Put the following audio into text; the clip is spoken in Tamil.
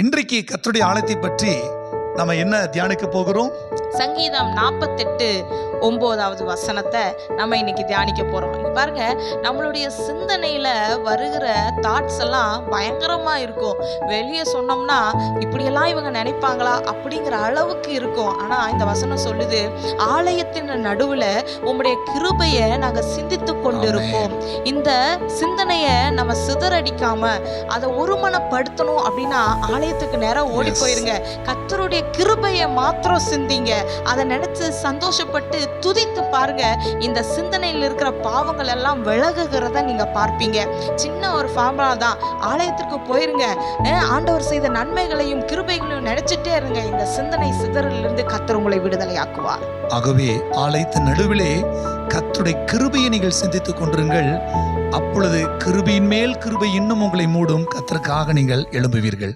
இன்றைக்கு கர்த்தருடைய ஆலயத்தை பற்றி நம்ம என்ன தியானிக்க போகிறோம்? சங்கீதம் 48:9 நம்ம இன்னைக்கு தியானிக்க போறோம். பாருங்க, நம்மளுடைய சிந்தனையில வருகிற தாட்ஸ் எல்லாம் பயங்கரமா இருக்கும். வெளியே சொன்னோம்னா இப்படியெல்லாம் இவங்க நினைப்பாங்களா அப்படிங்கிற அளவுக்கு இருக்கும். ஆனா இந்த வசனம் சொல்லுது, ஆலயத்தின் நடுவுல உம்முடைய கிருபையை நாங்க சிந்தித்து கொண்டிருப்போம். இந்த சிந்தனையை நம்ம சிதறடிக்காம அதை ஒருமனப்படுத்தணும் அப்படின்னா ஆலயத்துக்கு நேரம் ஓடி போயிருங்க. கர்த்தருடைய கிருபையை மாத்திரம் சிந்திங்க. அதை நினைச்சு சந்தோஷப்பட்டு துதித்து பாருங்க. இந்த சிந்தனையில் இருக்கிற பாவங்கள் எல்லாம் விலகுகிறத நீங்க பார்ப்பீங்க. சின்ன ஒரு ஃபார்முலா தான். ஆலயத்திற்கு போயிருங்க, ஆண்டவர் செய்த நன்மைகளையும் கிருபைகளையும் நினைச்சிட்டே இருங்க. இந்த சிந்தனை சிதறலிலிருந்து கர்த்தர் உங்களை விடுதலையாக்குவார். ஆகவே ஆலயத்தின் நடுவிலே கர்த்தருடைய கிருபையை நீங்கள் சிந்தித்துக் கொண்டிருங்கள். அப்பொழுது கிருபையின் மேல் கிருபை இன்னும் உங்களை மூடும். கர்த்தருக்காக நீங்கள் எழும்புவீர்கள்.